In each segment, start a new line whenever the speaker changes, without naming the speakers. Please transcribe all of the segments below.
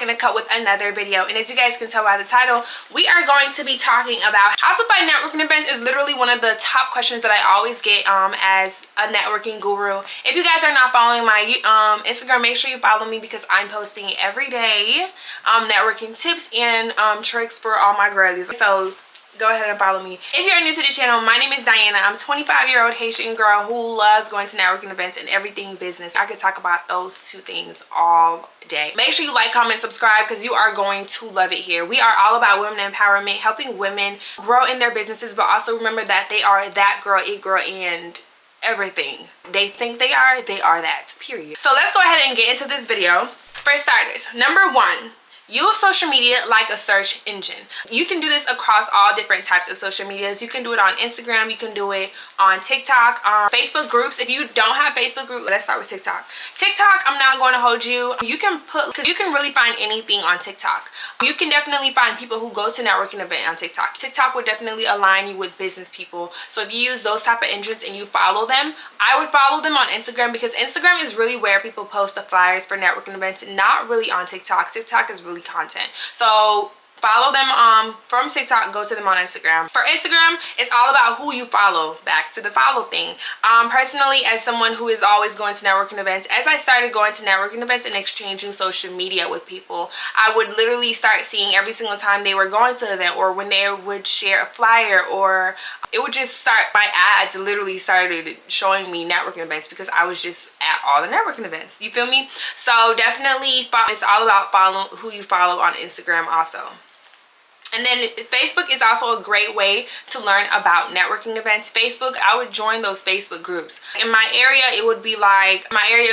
back in the cut with another video, and as you guys can tell by the title, we are going to be talking about how to find networking events. Is literally one of the top questions that I always get as a networking guru. If you guys are not following my Instagram, make sure you follow me because I'm posting every day networking tips and tricks for all my girlies. So go ahead and follow me. If you're new to the channel, my name is Dayana. I'm a 25-year-old Haitian girl who loves going to networking events and everything business. I could talk about those two things all day. Make sure you like, comment, subscribe because you are going to love it here. We are all about women empowerment, helping women grow in their businesses, but also remember that they are that girl, it girl, and everything they think they are that, period. So let's go ahead and get into this video. For starters, number one, use social media like a search engine. You can do this across all different types of social medias. You can do it on Instagram, you can do it on TikTok, Facebook groups. If you don't have Facebook group, let's start with TikTok. TikTok, I'm not going to hold you. You can put, because you can really find anything on TikTok. You can definitely find people who go to networking event on TikTok. TikTok would definitely align you with business people. So if you use those type of engines and you follow them, I would follow them on Instagram because Instagram is really where people post the flyers for networking events, not really on TikTok. TikTok is really content. So follow them from TikTok, go to them on Instagram. For Instagram, it's all about who you follow. Back to the follow thing. Personally, as someone who is always going to networking events, as I started going to networking events and exchanging social media with people, I would literally start seeing every single time they were going to an event, or when they would share a flyer, or it would just start, my ads literally started showing me networking events because I was just at all the networking events. You feel me? So definitely, it's all about following who you follow on Instagram also. And then Facebook is also a great way to learn about networking events. Facebook, I would join those Facebook groups. In my area, it would be like,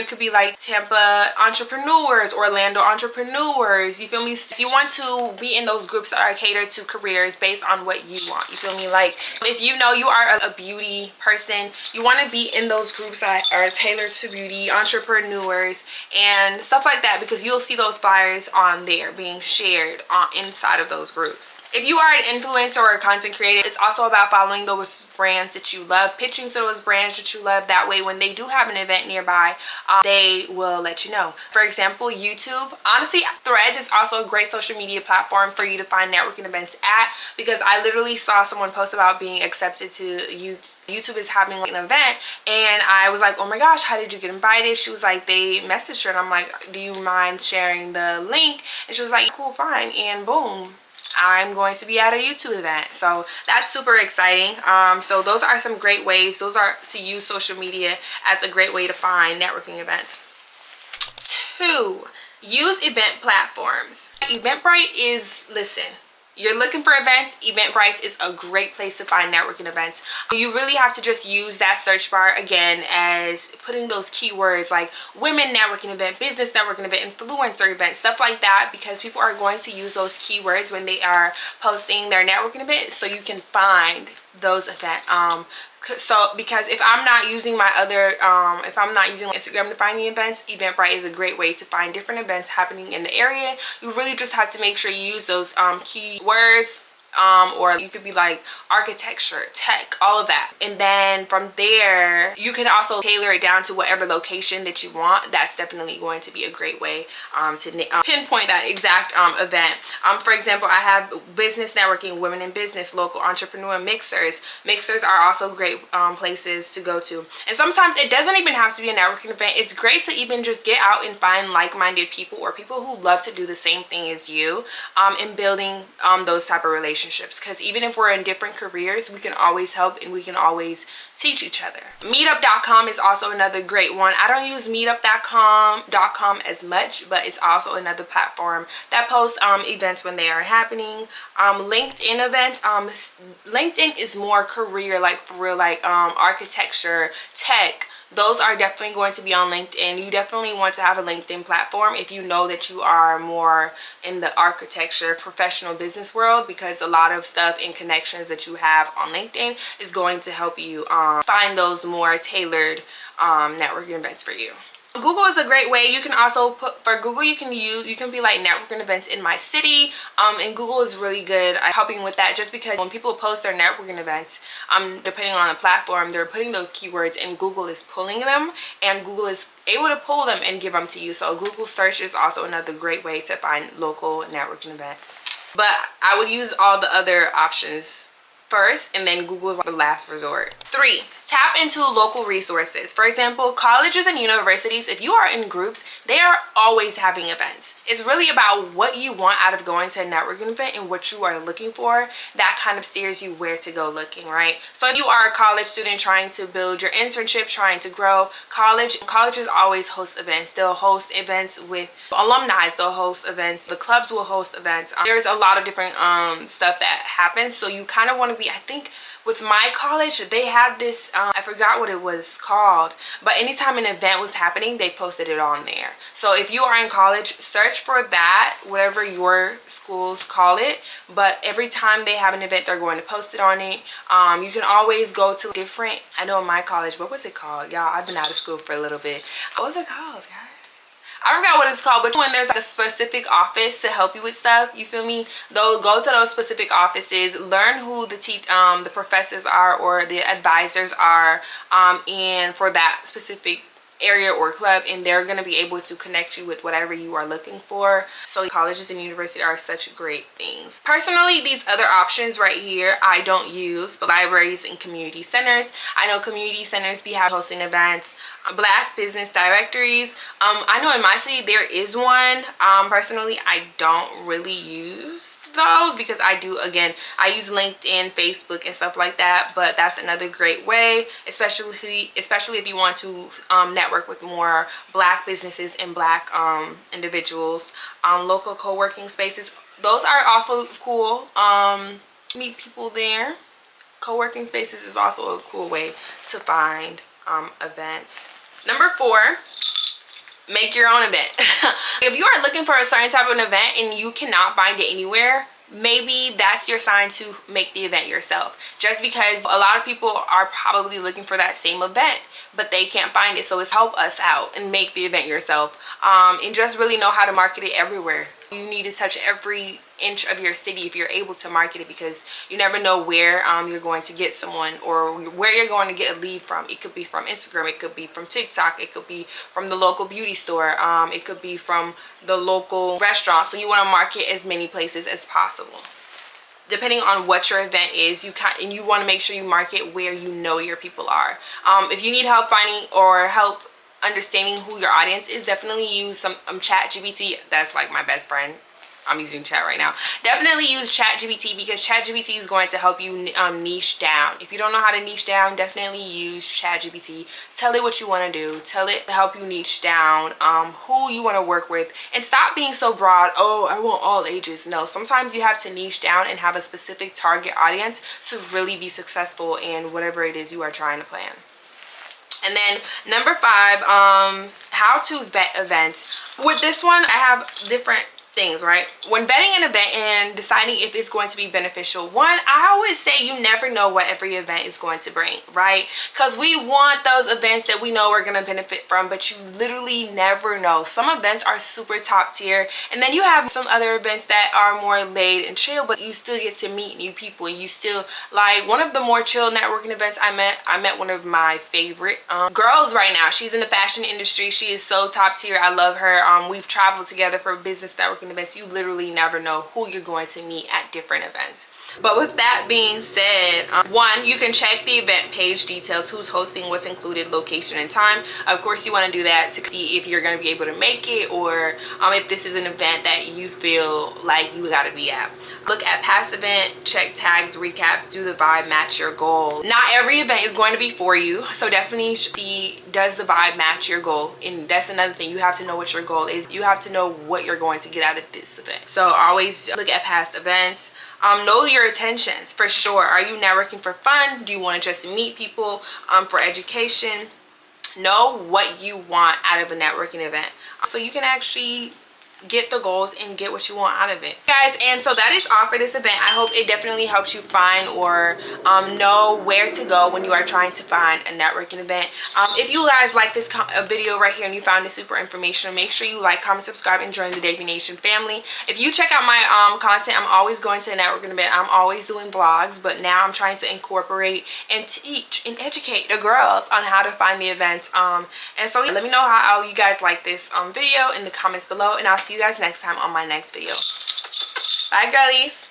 could be like Tampa entrepreneurs, Orlando entrepreneurs. You feel me? So you want to be in those groups that are catered to careers based on what you want. You feel me? Like if you know you are a beauty person, you want to be in those groups that are tailored to beauty, entrepreneurs, and stuff like that, because you'll see those flyers on there being shared inside of those groups. If you are an influencer or a content creator, it's also about following those brands that you love, pitching to those brands that you love. That way, when they do have an event nearby, they will let you know. For example, YouTube. Honestly, Threads is also a great social media platform for you to find networking events at, because I literally saw someone post about being accepted to YouTube is having like an event, and I was like, oh my gosh, how did you get invited? She was like, they messaged her, and I'm like, do you mind sharing the link? And she was like, cool, fine, and boom, I'm going to be at a YouTube event. So that's super exciting. So those are some great ways. Those are to use social media as a great way to find networking events. 2, use event platforms. Eventbrite is, listen, you're looking for events, Eventbrite is a great place to find networking events. You really have to just use that search bar again as putting those keywords like women networking event, business networking event, influencer event, stuff like that, because people are going to use those keywords when they are posting their networking event, so you can find those events. So because if I'm not using my other if I'm not using Instagram to find the events, Eventbrite is a great way to find different events happening in the area. You really just have to make sure you use those keywords, or you could be like architecture, tech, all of that, and then from there you can also tailor it down to whatever location that you want. That's definitely going to be a great way to pinpoint that exact event. For example, I have business networking, women in business, local entrepreneur mixers. Mixers are also great places to go to, and sometimes it doesn't even have to be a networking event. It's great to even just get out and find like-minded people, or people who love to do the same thing as you, in building those type of relationships, because even if we're in different careers, we can always help and we can always teach each other. Meetup.com is also another great one. I don't use meetup.com as much, but it's also another platform that posts events when they are happening. LinkedIn events. LinkedIn is more career, like for real, like architecture, tech. Those are definitely going to be on LinkedIn. You definitely want to have a LinkedIn platform if you know that you are more in the architecture professional business world, because a lot of stuff and connections that you have on LinkedIn is going to help you find those more tailored networking events for you. Google is a great way. You can also put, for Google, you can be like networking events in my city, and Google is really good at helping with that, just because when people post their networking events, depending on the platform, they're putting those keywords and Google is pulling them, and Google is able to pull them and give them to you. So Google search is also another great way to find local networking events. But I would use all the other options first, and then Google is the last resort. 3, tap into local resources. For example, colleges and universities, if you are in groups, they are always having events. It's really about what you want out of going to a networking event and what you are looking for. That kind of steers you where to go looking, right? So if you are a college student trying to build your internship, trying to grow, colleges always host events. They'll host events with alumni, they'll host events, the clubs will host events. There's a lot of different stuff that happens, so you kind of want to be, I think with my college, they had this, I forgot what it was called, but anytime an event was happening, they posted it on there. So if you are in college, search for that, whatever your schools call it, but every time they have an event, they're going to post it on it. You can always go to different, I know in my college, what was it called? Y'all, I've been out of school for a little bit. What was it called, guys? I forgot what it's called, but when there's like a specific office to help you with stuff, you feel me? Though, go to those specific offices, learn who the professors are or the advisors are, and for that specific area or club, and they're going to be able to connect you with whatever you are looking for. So colleges and universities are such great things. Personally, these other options right here I don't use, but libraries and community centers. I know community centers be hosting events. Black business directories, I know in my city there is one. Personally, I don't really use those because I use LinkedIn, Facebook, and stuff like that, but that's another great way, especially if you want to network with more Black businesses and Black individuals. Local co-working spaces, those are also cool. Meet people there. Co-working spaces is also a cool way to find events. Number 4, make your own event. If you are looking for a certain type of event and you cannot find it anywhere, maybe that's your sign to make the event yourself. Just because a lot of people are probably looking for that same event, but they can't find it. So it's help us out and make the event yourself, and just really know how to market it everywhere. You need to touch every inch of your city if you're able to market it, because you never know where you're going to get someone or where you're going to get a lead from. It could be from Instagram, it could be from TikTok, it could be from the local beauty store, it could be from the local restaurant. So you want to market as many places as possible. Depending on what your event is, you want to make sure you market where you know your people are. If you need help finding or help understanding who your audience is, definitely use some ChatGPT. That's like my best friend. I'm using chat right now. Definitely use ChatGPT, because ChatGPT is going to help you niche down. If you don't know how to niche down, definitely use ChatGPT. Tell it what you want to do. Tell it to help you niche down who you want to work with, and stop being so broad. Oh, I want all ages. No, sometimes you have to niche down and have a specific target audience to really be successful in whatever it is you are trying to plan. And then number 5, how to vet events. With this one, I have different things, right? When vetting an event and deciding if it's going to be beneficial, one, I always say you never know what every event is going to bring, right? Because we want those events that we know we're going to benefit from, but you literally never know. Some events are super top tier, and then you have some other events that are more laid and chill, but you still get to meet new people, and you still, like one of the more chill networking events I met one of my favorite girls right now. She's in the fashion industry. She is so top tier. I love her. We've traveled together for business networking events. You literally never know who you're going to meet at different events. But with that being said, one, you can check the event page details, who's hosting, what's included, location, and time. Of course, you want to do that to see if you're going to be able to make it, or if this is an event that you feel like you got to be at. Look at past event, check tags, recaps, do the vibe match your goal. Not every event is going to be for you, so definitely see, does the vibe match your goal? And that's another thing, you have to know what your goal is. You have to know what you're going to get out of this event. So always look at past events. Know your intentions for sure. Are you networking for fun? Do you want to just meet people for education? Know what you want out of a networking event, so you can actually get the goals and get what you want out of it, guys. And so that is all for this event. I hope it definitely helps you find or know where to go when you are trying to find a networking event. If you guys like this video right here and you found it super informational, make sure you like, comment, subscribe, and join the Dayana Nation family. If you check out my content, I'm always going to a networking event. I'm always doing vlogs, but now I'm trying to incorporate and teach and educate the girls on how to find the events. And so let me know how you guys like this video in the comments below, and I'll see you guys next time on my next video. Bye, girlies.